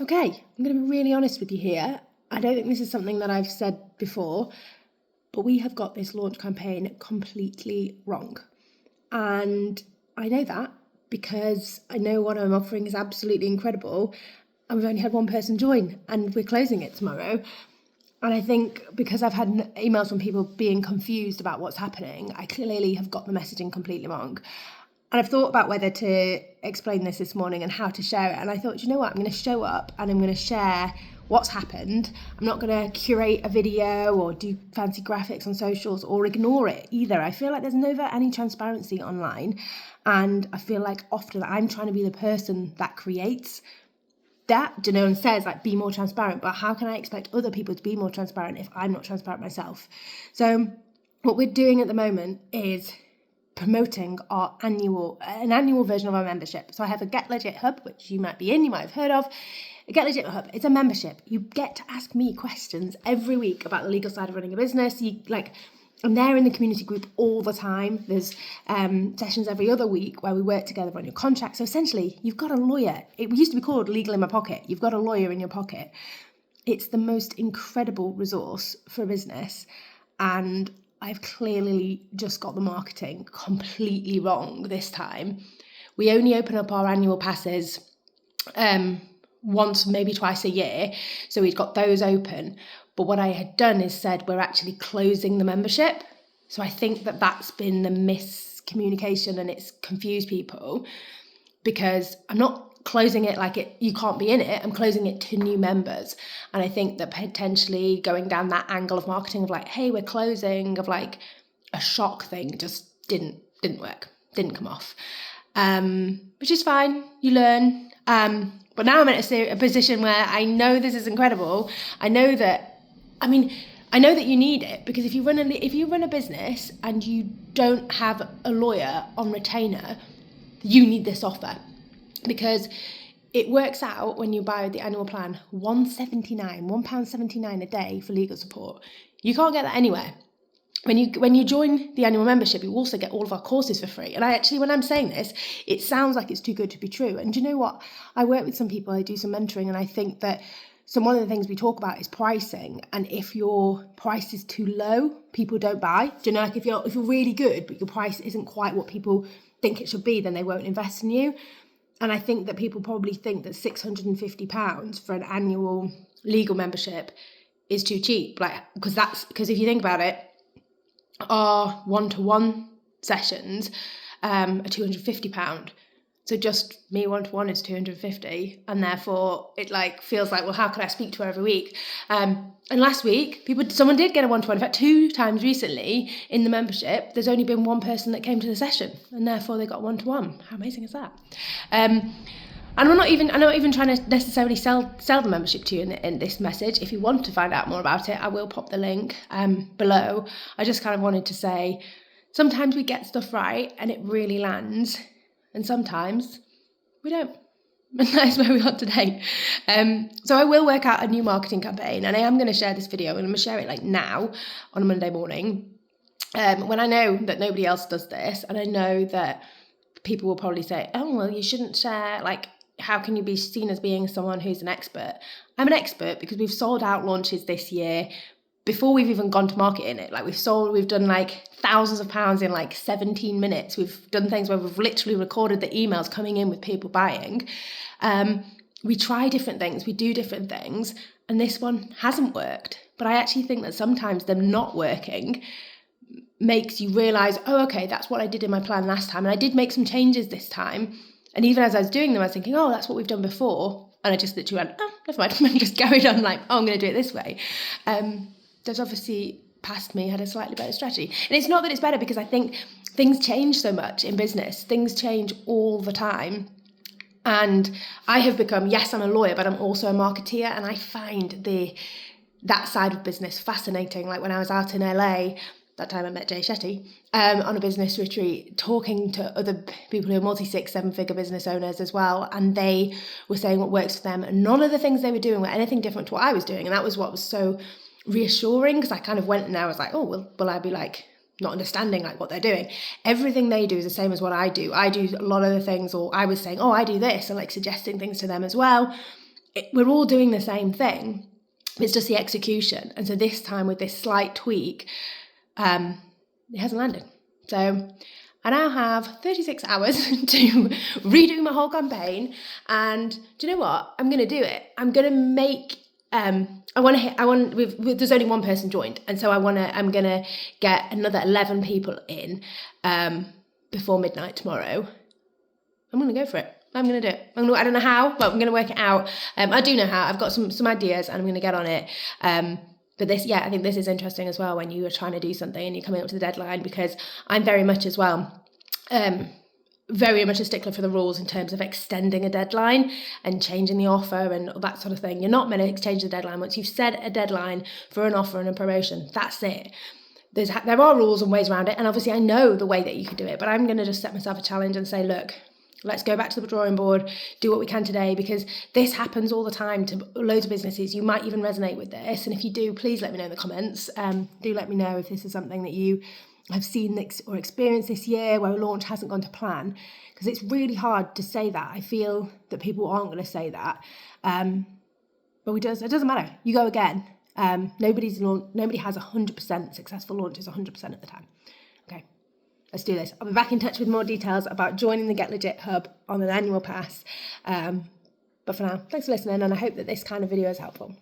Okay, I'm going to be really honest with you here. I don't think this is something that I've said before, but we have got this launch campaign completely wrong. And I know that because I know what I'm offering is absolutely incredible. And we've only had one person join and we're closing it tomorrow. And I think because I've had emails from people being confused about what's happening, I clearly have got the messaging completely wrong. And I've thought about whether to explain this morning and how to share it. And I thought, you know what, I'm going to show up and I'm going to share what's happened. I'm not going to curate a video or do fancy graphics on socials or ignore it either. I feel like there's never any transparency online. And I feel like often I'm trying to be the person that creates that, and says like be more transparent, but how can I expect other people to be more transparent if I'm not transparent myself? So what we're doing at the moment is promoting an annual version of our membership. So I have a Get Legit Hub, which you might be in, you might have heard of. A Get Legit Hub, it's a membership. You get to ask me questions every week about the legal side of running a business. I'm there in the community group all the time. There's sessions every other week where we work together on your contract. So essentially, you've got a lawyer. It used to be called Legal in My Pocket. You've got a lawyer in your pocket. It's the most incredible resource for a business. And I've clearly just got the marketing completely wrong this time. We only open up our annual passes once, maybe twice a year. So we've got those open. But what I had done is said we're actually closing the membership. So I think that that's been the miscommunication and it's confused people, because I'm not closing it like you can't be in it. I'm closing it to new members. And I think that potentially going down that angle of marketing of like, hey, we're closing, of like a shock thing, just didn't work, didn't come off, which is fine. You learn. But now I'm in a position where I know this is incredible. I know that you need it, because if you run a business and you don't have a lawyer on retainer, you need this offer, because it works out when you buy the annual plan, £1.79 a day for legal support. You can't get that anywhere. When you join the annual membership, you also get all of our courses for free. And when I'm saying this, it sounds like it's too good to be true. And do you know what? I work with some people, I do some mentoring, and I think that one of the things we talk about is pricing. And if your price is too low, people don't buy. Do you know, like if you're really good, but your price isn't quite what people think it should be, then they won't invest in you. And I think that people probably think that £650 for an annual legal membership is too cheap. Because if you think about it, our one-to-one sessions are £250. So just me one-to-one is £250, and therefore it feels like, well, how can I speak to her every week? And last week, someone did get a one-to-one. In fact, 2 times recently in the membership, there's only been one person that came to the session, and therefore they got one-to-one. How amazing is that? And I'm not even trying to necessarily sell the membership to you in this message. If you want to find out more about it, I will pop the link below. I just kind of wanted to say, sometimes we get stuff right and it really lands, and sometimes we don't. And that is where we are today. So I will work out a new marketing campaign, and I am going to share this video, and I'm going to share it now on a Monday morning, when I know that nobody else does this, and I know that people will probably say, oh, well, you shouldn't share, how can you be seen as being someone who's an expert? I'm an expert because we've sold out launches this year before we've even gone to market in it. We've done thousands of pounds in 17 minutes. We've done things where we've literally recorded the emails coming in with people buying. We try different things, we do different things, and this one hasn't worked. But I actually think that sometimes them not working makes you realise, oh, okay, that's what I did in my plan last time, and I did make some changes this time. And even as I was doing them, I was thinking, oh, that's what we've done before. And I just literally went, oh, never mind, and just carried on I'm going to do it this way. There's obviously past me had a slightly better strategy. And it's not that it's better, because I think things change so much in business. Things change all the time. And I have become, yes, I'm a lawyer, but I'm also a marketeer. And I find that side of business fascinating. When I was out in LA, that time I met Jay Shetty on a business retreat, talking to other people who are multi-6, 7-figure business owners as well. And they were saying what works for them. And none of the things they were doing were anything different to what I was doing. And that was what was so reassuring, because I kind of went and I was like, oh, will I be not understanding what they're doing? Everything they do is the same as what I do. I do a lot of the things, or I was saying, oh, I do this, and suggesting things to them as well. we're all doing the same thing. It's just the execution. And so this time with this slight tweak, it hasn't landed. So I now have 36 hours to redo my whole campaign. And do you know what? I'm going to do it. I'm going to make, there's only one person joined. And so I'm going to get another 11 people in before midnight tomorrow. I'm going to go for it. I'm going to do it. I don't know how, but I'm going to work it out. I do know how. I've got some ideas and I'm going to get on it. But this, I think this is interesting as well when you are trying to do something and you're coming up to the deadline, because I'm very much as well, very much a stickler for the rules in terms of extending a deadline and changing the offer and that sort of thing. You're not meant to exchange the deadline. Once you've set a deadline for an offer and a promotion, that's it. There are rules and ways around it. And obviously I know the way that you could do it, but I'm going to just set myself a challenge and say, look, let's go back to the drawing board, do what we can today, because this happens all the time to loads of businesses. You might even resonate with this. And if you do, please let me know in the comments. Do let me know if this is something that you have seen or experienced this year where a launch hasn't gone to plan, because it's really hard to say that. I feel that people aren't going to say that. But it doesn't matter. You go again. Nobody has 100% successful launches 100% of the time. Okay. Let's do this. I'll be back in touch with more details about joining the Get Legit Hub on an annual pass. But for now, thanks for listening, and I hope that this kind of video is helpful.